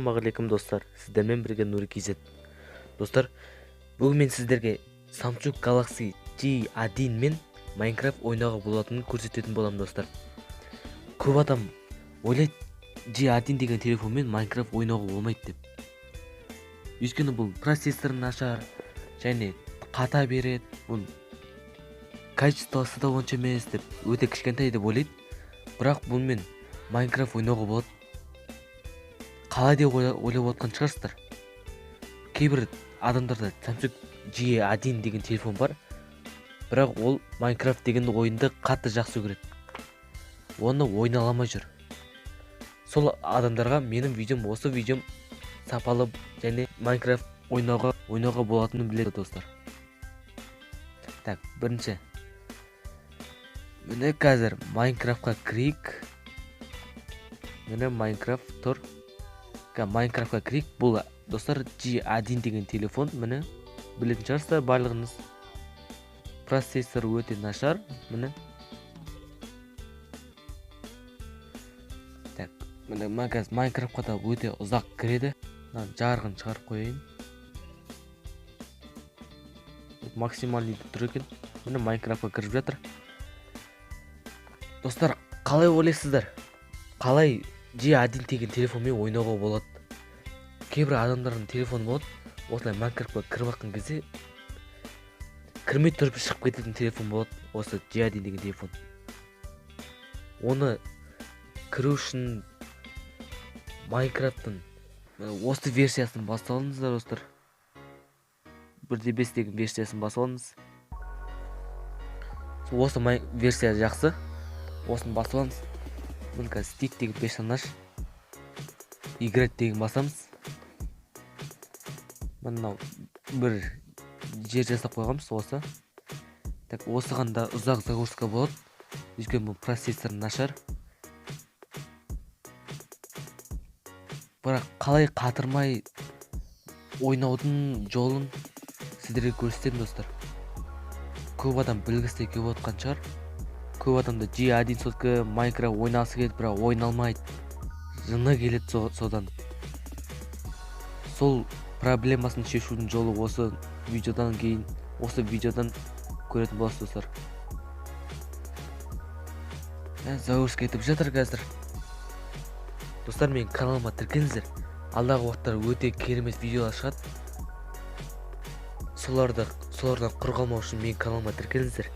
Ассалаумағалейкум достар, сіздермен бірге Нури KZ. Достар, бүгін мен сіздерге Samsung Galaxy J1 мен Minecraft ойнауға болатынын көрсететін боламын достар. Көп адам ойлайды, J1 деген телефонмен Minecraft ойнауға болмайды деп. Өйткені бұл процессор нашар, және қата береді, бұл качествосы да онша емес деп, өте кішкентай деп ойлайды. Бірақ бұнымен Minecraft ойнауға болады. Қалай деп ойлап отқан шығарсыздар. Кейбір адамдарда Samsung J1 деген телефон бар, бірақ ол Minecraft деген ойынды қатты жақсы көреді. Оны ойналамай жүр. Сол адамдарға менің видеом, осы видеом сапалы және Minecraft ойнауға болатынын біледі достар. Так, бірінші. Міне қазір Minecraftқа кірейік. Міне Minecraft тұр. Minecraftқа кірейік. Бұл достар J1 деген телефон. Міне білетін шығарсыздар барлығыңыз. Процессор өте нашар. Міне. Так, міне Minecraftқа да өте ұзақ кіреді. Жарғын шығарып қойайын. Максимальный тұр екен. Міне Minecraftқа кіріп жатыр. Достар, қалай ойлайсыздар? Қалай J1 деген телефонмен ойнауға болады? Кейбір адамдардың телефоны болады, осылай Minecraftқа кіріп жатқан кезде кірмей тұрып шығып кететін телефон болады, осы J1 деген телефон. Оны кіру үшін Minecraft'тың осы версиясын басып алыңыздар достар. 1.5 деген версиясын басып алыңыз. Осы версия жақсы. Осын басып алыңыз. Мына стик деген персонаж, играть деген басамыз. Мынау бір жер жасап қойғанбыз осы. Так, осыған да ұзақ загрузка болады. Өйткені бұл процессор нашар. Бірақ қалай қатырмай ойнаудың жолын сіздерге көрсетемін достар. Көп адам білгісі келіп отқан шығар. Көп адамда J1 сотқа Minecraft ойнасы келеді, бірақ ойналмайды. Жыны келеді содан. Сол проблемасын шешудің жолы осы видеодан кейін, осы видеодан көретін боласыз достар. Загрузка етіп жатыр қазір. Достар, менің каналыма тіркеліңіздер. Алдағы уақыттар өте керемет видеолар шығады. Солардан құр қалмау үшін менің каналыма тіркеліңіздер.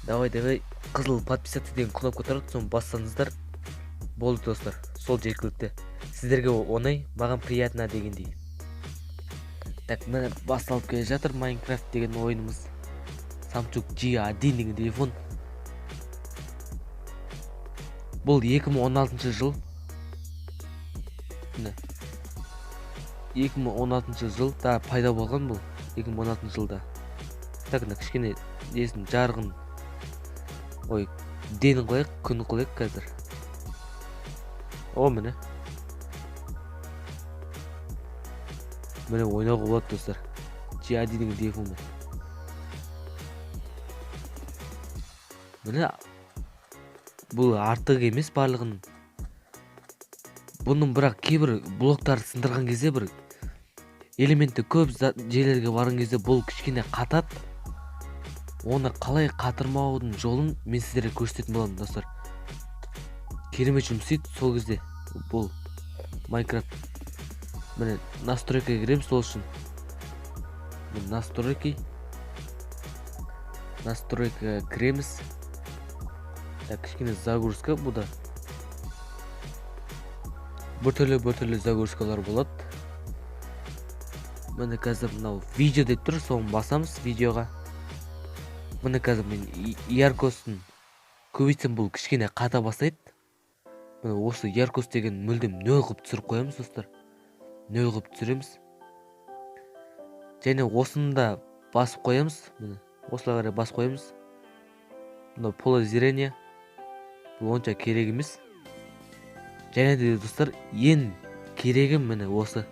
Давай, қызыл подписаться деген кнопка тұрады, соны бассаңыздар болды достар. Сол жеткілікті. Сіздерге оңай, маған приятно дегендей. Так, міне басталып келе жатыр Minecraft деген ойынымыз. Samsung J1 деген телефон. Бұл 2016 жыл. 2016 жылда пайда болған бұл. 2016 жылда. Так, кішкене десін жарғын. Ой, денін қойық, күн қойық қазір. О, міне. Міне ойнауға болады достар. J1 деген телефонмен. Міне бұл артық емес барлығының. Бұның бірақ кейбір блоктар сындырған кезде бір элементі көп жерлерге барған кезде бұл кішкене қатады. Оны қалай қатырмаудың жолын мен сіздерге көрсететін боламын достар. Керемет жұмыс істейді сол кезде бұл Minecraft. Міне настройкаға кіреміз сол үшін. Настройкаға кіреміз. Кішкене загрузка бұда. Бір-түрлі загрузкалар болады. Міне қазір мынау видео деп тұр, соны басамыз видеоға. Міне қазір мен яркостын көбейтсем бұл кішкене қата бастайды. Міне осы яркост деген мүлдем 0 қылып түсіріп қоямыз достар. 0 қылып түсіреміз. Және осыны да басып қоямыз. Міне осылай қарай басып қоямыз. Мына поле зрения бұл онша керек емес. Және де достар, ең керегі міне осы.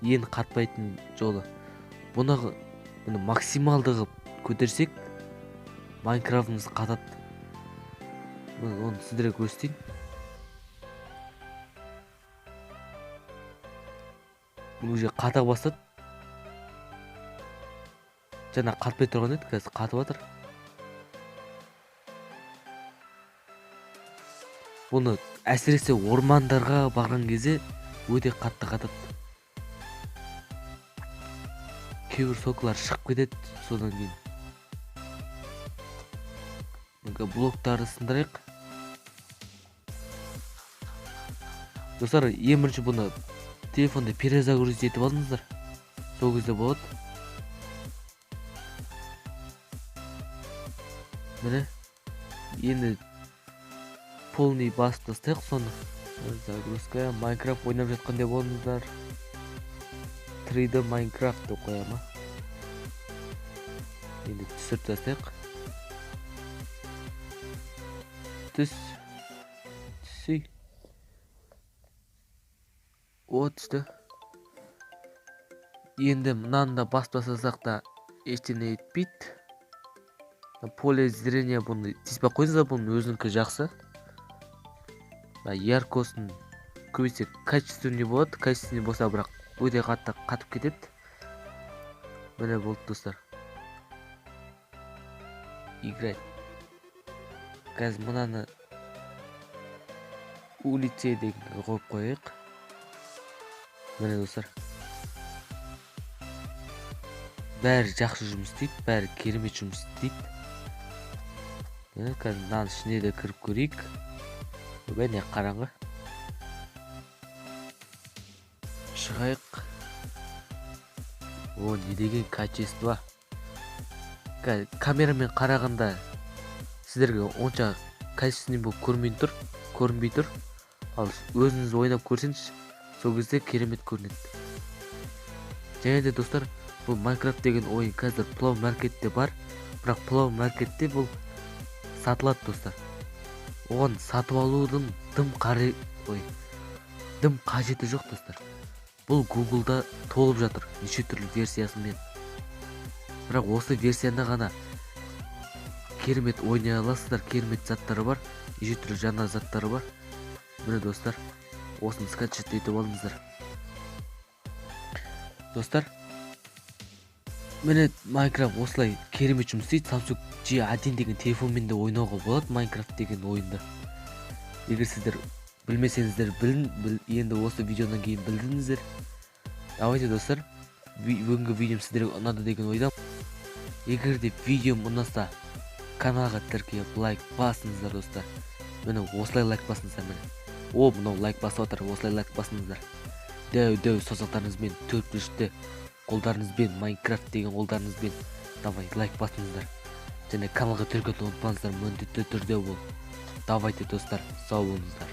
Ең қатпайтын жолы. Бұны максималды қылып көтерсек, Minecraft'ымыз қатады. Оны сіздерге көрсетейін. уже ката бастады. Жана катпай турган еді, қазір қатып жатыр. Бұны әсіресе ормандарға барған кезде өте қатты қатады. Кейбір сокылар шығып кетеді содан кейін. Блоктарды сындырайық. Достар, ең бірінші бұны телефонда перезагрузить етіп алыңыздар. Сол кезде болады. Міне, енді полный басып тастайық соны. Загрузка, Майнкрафт ойнап жатқандай болыңыздар. 3D Майнкрафт деп қояма. Енді түсіріп тастайық. Түсі. От түсті. Енді мынаны да басып тастасақ та ештеңе етпейді. Поле зрения бұны тиіспей қойыңыздар, бұның өзінікі жақсы. Яркосын көбейсе качественный болады, качественный болса бірақ өте қатты қатып кетеді. Міне болды достар. Играть. Қазір мынаны улице деген қойып қояйық. Міне достар. Бәрі жақсы жұмыс істейді, бәрі керемет жұмыс істейді. Қазір мынаның ішіне де кіріп көрейік. Бәне қараңғы. Шығайық. О, не деген качество. Камерамен қарағанда сіздерге онша качественный болып көрінбей тұр. Ал өзіңіз ойнап көрсеңізші, сол кезде керемет көрінеді. Және де достар, бұл Майнкрафт деген ойын қазір Play Marketте бар, бірақ Play Marketте бұл сатылады достар. Оған сатып алудың дым қажеті жоқ достар. Бұл Google'да толып жатыр неше түрлі версиясымен. Бірақ осы версияны ғана керемет ойнай аласыздар, керемет заттары бар, неше түрлі жаңа заттары бар. Міне достар, осыны скачать етіп алыңыздар. Достар, міне Майнкрафт осылай керемет жұмыс істейді. Samsung J1 деген телефонмен де ойнауға болады Майнкрафт деген ойынды. Егер сіздер білмесеңіздер енді осы видеодан кейін білдіңіздер. Давайте достар, бүгінгі видеом сіздерге ұнады деген ойдам. Егер де видеом ұнаса, каналға тіркеліп лайк басыңыздар достар. Міне осылай лайк басыңыздар міне. Мынау лайк басып отыр, осылай лайк басыңыздар. Дәу саусақтарыңызбен, төртбұрышты қолдарыңызбен, Майнкрафт деген қолдарыңызбен давай лайк басыңыздар. Және каналға тіркелуді ұмытпаңыздар, міндетті түрде бол. Давайте достар, сау болыңыздар.